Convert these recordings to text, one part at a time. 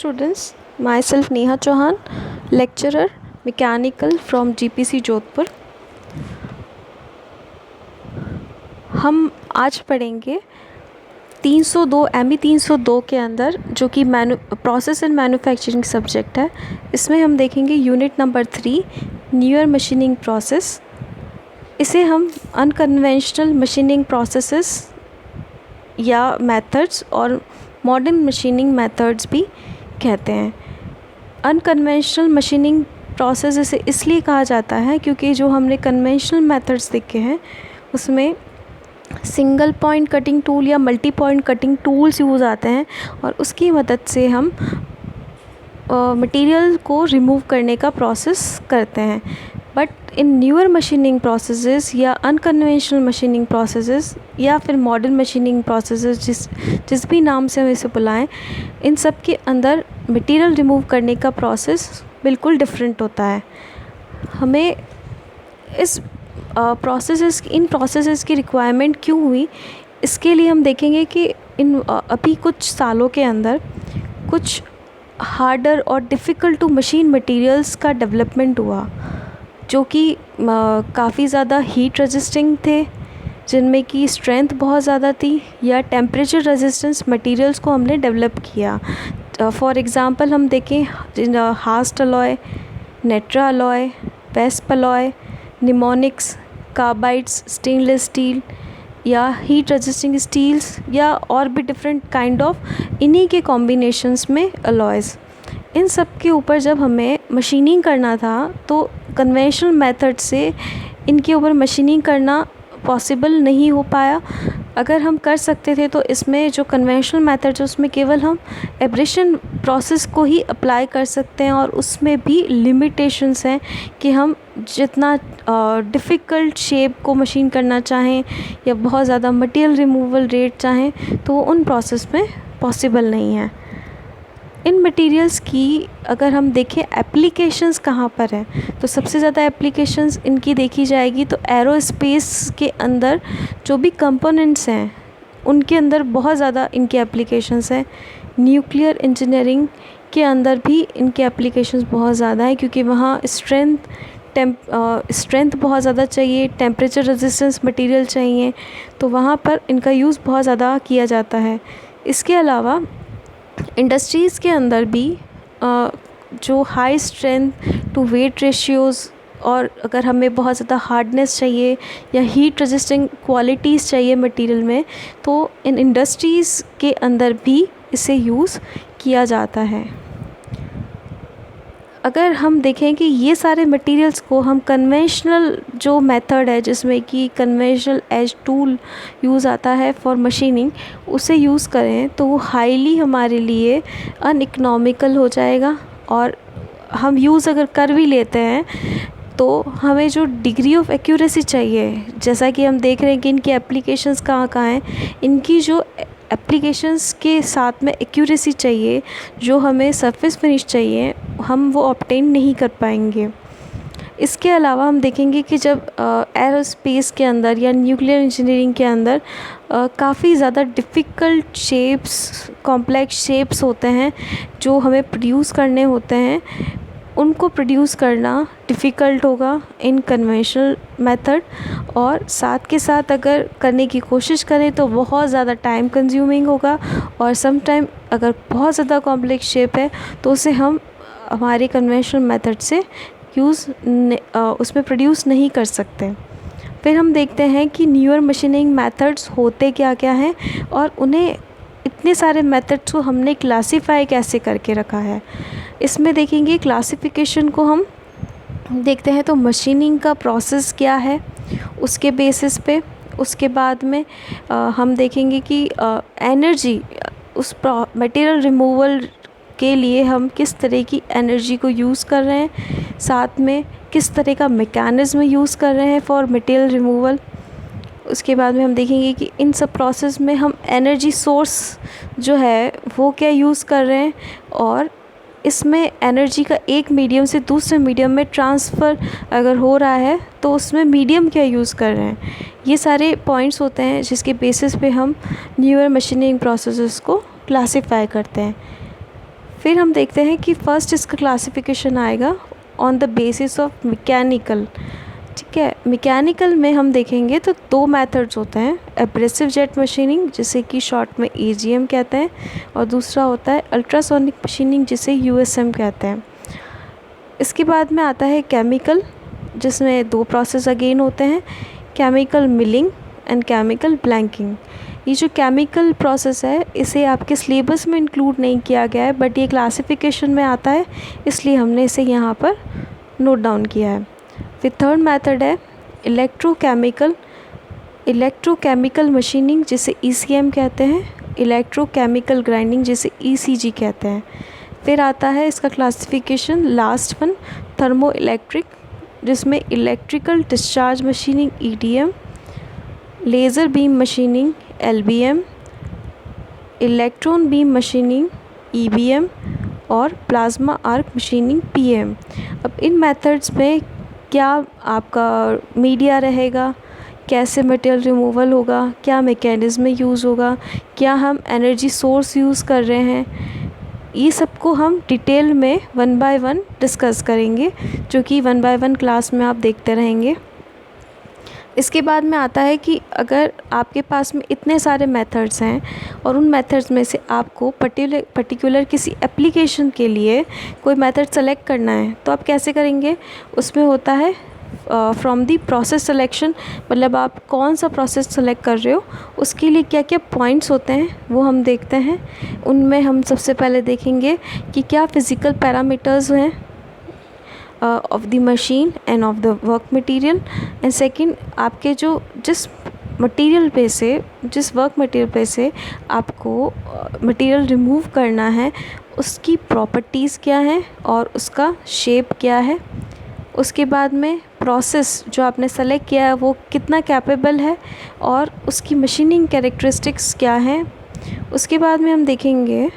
Students, myself Neha Chauhan, lecturer mechanical from GPC Jodhpur. हम आज पढ़ेंगे 302 ME 302 के अंदर, जो कि प्रोसेस एंड मैन्युफैक्चरिंग सब्जेक्ट है। इसमें हम देखेंगे unit number 3 newer machining process. इसे हम अनकन्वेंशनल मशीनिंग प्रोसेसेस या मेथड्स और मॉडर्न मशीनिंग मेथड्स भी कहते हैं। अनकन्वेंशनल मशीनिंग प्रोसेस इसे इसलिए कहा जाता है क्योंकि जो हमने कन्वेंशनल मेथड्स देखे हैं उसमें सिंगल पॉइंट कटिंग टूल या multi point cutting tools use आते हैं और उसकी मदद से हम मटेरियल को रिमूव करने का प्रोसेस करते हैं। But in newer machining processes या अनकन्वेंशनल मशीनिंग प्रोसेसेस या फिर मॉडर्न मशीनिंग प्रोसेसेस, जिस भी नाम से हम इसे बुलाएं, इन सब के अंदर मटेरियल रिमूव करने का प्रोसेस बिल्कुल डिफरेंट होता है। हमें इन प्रोसेसेस की रिक्वायरमेंट क्यों हुई, इसके लिए हम देखेंगे कि अभी कुछ सालों के अंदर कुछ हार्डर और डिफ़िकल्ट टू मशीन मटेरियल्स का डेवलपमेंट हुआ, जो कि काफ़ी ज़्यादा हीट रेजिस्टिंग थे, जिनमें की स्ट्रेंथ बहुत ज़्यादा थी, या टेम्परेचर रेजिस्टेंस मटेरियल्स को हमने डेवलप किया। फॉर एग्ज़ाम्पल हम देखें Hastelloy, Nitralloy, Waspaloy, Nimonics, carbides, stainless steel या हीट रेजिस्टिंग स्टील्स, या और भी डिफरेंट काइंड ऑफ इन्हीं के कॉम्बिनेशंस में अलॉयज़। इन सब के ऊपर जब हमें मशीनिंग करना था तो कन्वेंशनल मेथड से इनके ऊपर मशीनिंग करना पॉसिबल नहीं हो पाया। अगर हम कर सकते थे तो इसमें जो कन्वेंशनल मेथड है उसमें केवल हम एब्रेशन प्रोसेस को ही अप्लाई कर सकते हैं, और उसमें भी लिमिटेशंस हैं कि हम जितना डिफ़िकल्ट शेप को मशीन करना चाहें या बहुत ज़्यादा मटेरियल रिमूवल रेट चाहें तो वो उन प्रोसेस में पॉसिबल नहीं है। इन मटेरियल्स की अगर हम देखें एप्लीकेशंस कहाँ पर है, तो सबसे ज़्यादा एप्लीकेशंस इनकी देखी जाएगी तो एरोस्पेस के अंदर जो भी कंपोनेंट्स हैं उनके अंदर बहुत ज़्यादा इनके एप्लीकेशंस हैं। न्यूक्लियर इंजीनियरिंग के अंदर भी इनके एप्लीकेशंस बहुत ज़्यादा है, क्योंकि वहाँ स्ट्रेंथ बहुत ज़्यादा चाहिए, टेम्परेचर रेजिस्टेंस मटेरियल चाहिए, तो वहाँ पर इनका यूज़ बहुत ज़्यादा किया जाता है। इसके अलावा इंडस्ट्रीज़ के अंदर भी जो high strength to weight ratios, और अगर हमें बहुत ज़्यादा हार्डनेस चाहिए या हीट रेजिस्टिंग क्वालिटीज़ चाहिए मटेरियल में, तो इन इंडस्ट्रीज़ के अंदर भी इसे यूज़ किया जाता है। अगर हम देखें कि ये सारे मटेरियल्स को हम कन्वेंशनल जो मेथड है, जिसमें कि कन्वेंशनल एज टूल यूज़ आता है फॉर मशीनिंग, उसे यूज़ करें तो वो हाईली हमारे लिए अनइकोनॉमिकल हो जाएगा। और हम यूज़ अगर कर भी लेते हैं तो हमें जो डिग्री ऑफ एक्यूरेसी चाहिए, जैसा कि हम देख रहे हैं कि इनकी एप्लीकेशंस कहाँ कहाँ हैं, इनकी जो एप्लीकेशंस के साथ में एक्यूरेसी चाहिए, जो हमें सरफेस फिनिश चाहिए, हम वो ऑब्टेन नहीं कर पाएंगे। इसके अलावा हम देखेंगे कि जब एरोस्पेस के अंदर या न्यूक्लियर इंजीनियरिंग के अंदर काफ़ी ज़्यादा डिफ़िकल्ट शेप्स, कॉम्प्लेक्स शेप्स होते हैं जो हमें प्रोड्यूस करने होते हैं, उनको प्रोड्यूस करना डिफ़िकल्ट होगा इन कन्वेंशनल मेथड, और साथ के साथ अगर करने की कोशिश करें तो बहुत ज़्यादा टाइम कंज्यूमिंग होगा, और सम टाइम अगर बहुत ज़्यादा कॉम्प्लेक्स शेप है तो उसे हम हमारे कन्वेंशनल मेथड से उसमें प्रोड्यूस नहीं कर सकते। फिर हम देखते हैं कि न्यूअर मशीनिंग मेथड्स होते क्या क्या हैं, और उन्हें इतने सारे मेथड्स को हमने क्लासीफाई कैसे करके रखा है। इसमें देखेंगे क्लासिफिकेशन को हम देखते हैं तो मशीनिंग का प्रोसेस क्या है उसके बेसिस पे। उसके बाद में हम देखेंगे कि एनर्जी, उस मटेरियल रिमूवल के लिए हम किस तरह की एनर्जी को यूज़ कर रहे हैं, साथ में किस तरह का मैकेनिज़्म यूज़ कर रहे हैं फॉर मटेरियल रिमूवल। उसके बाद में हम देखेंगे कि इन सब प्रोसेस में हम एनर्जी सोर्स जो है वो क्या यूज़ कर रहे हैं, और इसमें एनर्जी का एक मीडियम से दूसरे मीडियम में ट्रांसफ़र अगर हो रहा है तो उसमें मीडियम क्या यूज़ कर रहे हैं। ये सारे पॉइंट्स होते हैं जिसके बेसिस पे हम न्यूअर मशीनिंग प्रोसेसेस को क्लासिफाई करते हैं। फिर हम देखते हैं कि फर्स्ट इसका क्लासिफिकेशन आएगा on the basis of mechanical. ठीक है, मैकेनिकल में हम देखेंगे तो दो मेथड्स होते हैं, एब्रेसिव जेट मशीनिंग जिसे कि शॉर्ट में एजीएम कहते हैं, और दूसरा होता है अल्ट्रासोनिक मशीनिंग जिसे यूएसएम कहते हैं। इसके बाद में आता है केमिकल, जिसमें दो प्रोसेस अगेन होते हैं, chemical milling and chemical blanking. ये जो केमिकल प्रोसेस है इसे आपके सिलेबस में इंक्लूड नहीं किया गया है, बट ये क्लासिफिकेशन में आता है, इसलिए हमने इसे यहाँ पर नोट डाउन किया है। फिर थर्ड मेथड है इलेक्ट्रोकेमिकल मशीनिंग जिसे ईसीएम कहते हैं, इलेक्ट्रोकेमिकल ग्राइंडिंग जिसे ईसीजी कहते हैं। फिर आता है इसका classification last one, thermo electric, जिसमें electrical discharge machining EDM, laser beam machining LBM, electron beam machining EBM और प्लाज्मा आर्क मशीनिंग पीएम। अब इन मेथड्स में क्या आपका मीडिया रहेगा, कैसे मटेरियल रिमूवल होगा, क्या मैकेनिज़्म में यूज़ होगा, क्या हम एनर्जी सोर्स यूज़ कर रहे हैं, ये सबको हम डिटेल में 1 बाय 1 डिस्कस करेंगे, जो कि 1 बाय 1 क्लास में आप देखते रहेंगे। इसके बाद में आता है कि अगर आपके पास में इतने सारे मेथड्स हैं और उन मेथड्स में से आपको पर्टिकुलर किसी एप्लीकेशन के लिए कोई मेथड सेलेक्ट करना है तो आप कैसे करेंगे। उसमें होता है फ्रॉम दी प्रोसेस सिलेक्शन, मतलब आप कौन सा प्रोसेस सेलेक्ट कर रहे हो उसके लिए क्या क्या पॉइंट्स होते हैं वो हम देखते हैं। उनमें हम सबसे पहले देखेंगे कि क्या फिज़िकल पैरामीटर्स हैं of the machine and of the work material, and second आपके जिस वर्क मटेरियल पे से आपको मटेरियल रिमूव करना है उसकी प्रॉपर्टीज़ क्या हैं और उसका शेप क्या है। उसके बाद में प्रोसेस जो आपने सेलेक्ट किया है वो कितना कैपेबल है और उसकी मशीनिंग कैरेक्टरिस्टिक्स क्या हैं। उसके बाद में हम देखेंगे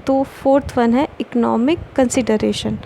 तो फोर्थ वन है इकोनॉमिक कंसिडरेशन।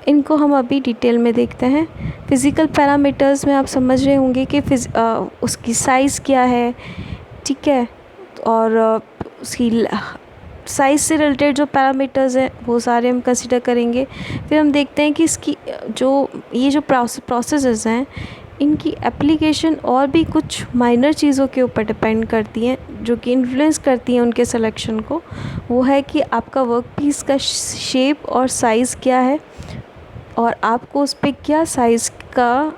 इनको हम अभी डिटेल में देखते हैं। फ़िज़िकल पैरामीटर्स में आप समझ रहे होंगे कि उसकी साइज़ क्या है, ठीक है, और उसकी साइज़ से रिलेटेड जो पैरामीटर्स हैं वो सारे हम कंसिडर करेंगे। फिर हम देखते हैं कि इसकी ये जो प्रोसेसेस हैं इनकी एप्लीकेशन और भी कुछ माइनर चीज़ों के ऊपर डिपेंड करती हैं जो कि इन्फ्लुएंस करती हैं उनके सिलेक्शन को। वो है कि आपका वर्क पीस का शेप और साइज़ क्या है और आपको उस पर क्या साइज़ का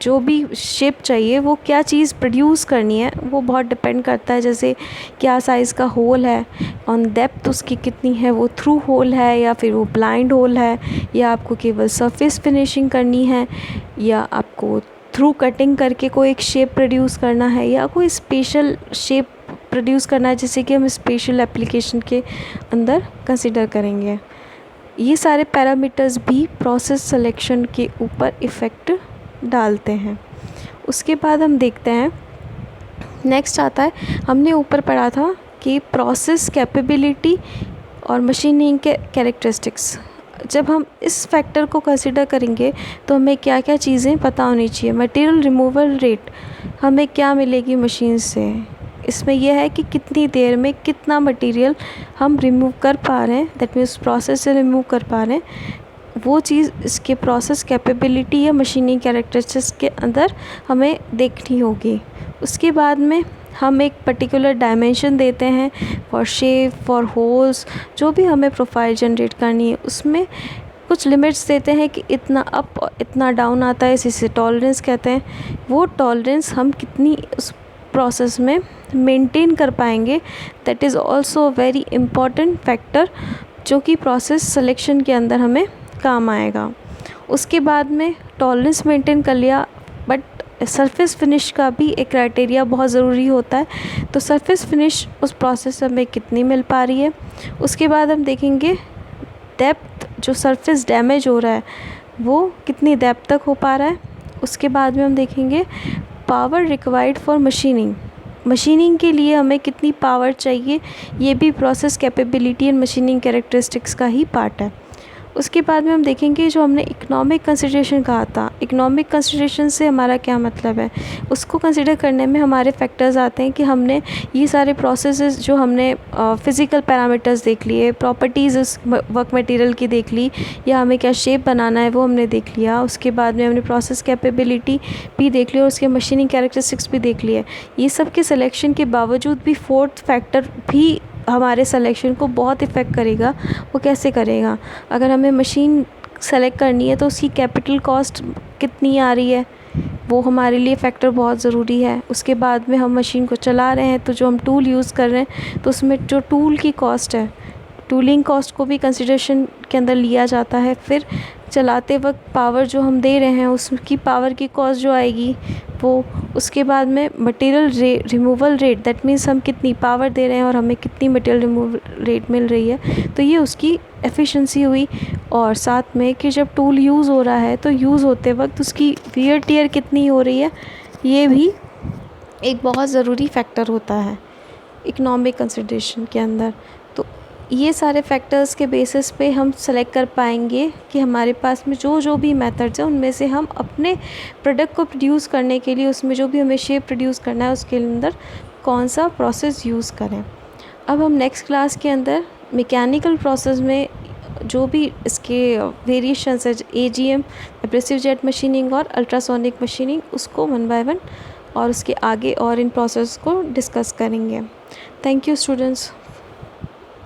जो भी शेप चाहिए वो क्या चीज़ प्रोड्यूस करनी है वो बहुत डिपेंड करता है। जैसे क्या साइज़ का होल है, ऑन डेप्थ उसकी कितनी है, वो थ्रू होल है या फिर वो ब्लाइंड होल है, या आपको केवल सरफेस फिनिशिंग करनी है, या आपको थ्रू कटिंग करके कोई एक शेप प्रोड्यूस करना है, या कोई स्पेशल शेप प्रोड्यूस करना है जिसे कि हम स्पेशल एप्लीकेशन के अंदर कंसिडर करेंगे। ये सारे पैरामीटर्स भी प्रोसेस सिलेक्शन के ऊपर इफ़ेक्ट डालते हैं। उसके बाद हम देखते हैं नेक्स्ट आता है, हमने ऊपर पढ़ा था कि प्रोसेस कैपेबिलिटी और मशीनिंग के कैरेक्टरिस्टिक्स। जब हम इस फैक्टर को कंसिडर करेंगे तो हमें क्या क्या चीज़ें पता होनी चाहिए। मटेरियल रिमूवल रेट हमें क्या मिलेगी मशीन से, इसमें यह है कि कितनी देर में कितना मटेरियल हम रिमूव कर पा रहे हैं, दैट मीन्स प्रोसेस से रिमूव कर पा रहे हैं, वो चीज़ इसके प्रोसेस कैपेबिलिटी या मशीनिंग कैरेक्टरिस्टिक्स के अंदर हमें देखनी होगी। उसके बाद में हम एक पर्टिकुलर डायमेंशन देते हैं फॉर शेप, फॉर होल्स, जो भी हमें प्रोफाइल जनरेट करनी है उसमें कुछ लिमिट्स देते हैं कि इतना अप और इतना डाउन आता है, इसे टॉलरेंस कहते हैं। वो टॉलरेंस हम कितनी उस प्रोसेस में मेंटेन कर पाएंगे, that is also very important factor जो कि प्रोसेस सिलेक्शन के अंदर हमें काम आएगा। उसके बाद में टॉलरेंस मेंटेन कर लिया, बट सरफेस फिनिश का भी एक क्राइटेरिया बहुत ज़रूरी होता है। तो सरफेस फिनिश उस प्रोसेस से हमें कितनी मिल पा रही है। उसके बाद हम देखेंगे डेप्थ, जो सरफेस डैमेज हो रहा है वो कितनी डेप्थ तक हो पा रहा है। उसके बाद में हम देखेंगे पावर रिक्वायर्ड फॉर मशीनिंग के लिए हमें कितनी पावर चाहिए, ये भी process capability and machining characteristics का ही पार्ट है। उसके बाद में हम देखेंगे जो हमने इकोनॉमिक कंसिडरेशन कहा था, इकोनॉमिक कंसिडरेशन से हमारा क्या मतलब है। उसको कंसिडर करने में हमारे फैक्टर्स आते हैं कि हमने ये सारे प्रोसेसेस जो हमने फ़िज़िकल पैरामीटर्स देख लिए, प्रॉपर्टीज़ उस वर्क मटेरियल की देख ली, या हमें क्या शेप बनाना है वो हमने देख लिया। उसके बाद में हमने प्रोसेस कैपेबिलिटी भी देख लिया और उसके मशीनिंग कैरेक्टरिस्टिक्स भी देख लिए। ये सब के सिलेक्शन के बावजूद भी फोर्थ फैक्टर भी हमारे सिलेक्शन को बहुत इफ़ेक्ट करेगा। वो कैसे करेगा, अगर हमें मशीन सेलेक्ट करनी है तो उसकी कैपिटल कॉस्ट कितनी आ रही है, वो हमारे लिए फैक्टर बहुत ज़रूरी है। उसके बाद में हम मशीन को चला रहे हैं तो जो हम टूल यूज़ कर रहे हैं तो उसमें जो टूल की कॉस्ट है, टूलिंग कॉस्ट को भी कंसिडरेशन के अंदर लिया जाता है। फिर चलाते वक्त पावर जो हम दे रहे हैं उसकी पावर की कॉस्ट जो आएगी वो, उसके बाद में material removal rate, that means हम कितनी पावर दे रहे हैं और हमें कितनी मटेरियल रिमूवल रेट मिल रही है, तो ये उसकी एफिशिएंसी हुई। और साथ में कि जब टूल यूज़ हो रहा है तो यूज़ होते वक्त उसकी वियर टियर कितनी हो रही है, ये भी एक बहुत ज़रूरी फैक्टर होता है इकोनॉमिक कंसिडरेशन के अंदर। तो ये सारे फैक्टर्स के बेसिस पे हम सेलेक्ट कर पाएंगे कि हमारे पास में जो जो भी मेथड्स हैं उनमें से हम अपने प्रोडक्ट को प्रोड्यूस करने के लिए, उसमें जो भी हमें शेप प्रोड्यूस करना है उसके अंदर कौन सा प्रोसेस यूज़ करें। अब हम नेक्स्ट क्लास के अंदर मैकेनिकल प्रोसेस में जो भी इसके वेरिएशंस है, AGM, एब्रेसिव जेट मशीनिंग और अल्ट्रासोनिक मशीनिंग, उसको 1 बाय 1 और उसके आगे और इन प्रोसेस को डिस्कस करेंगे। Thank you students.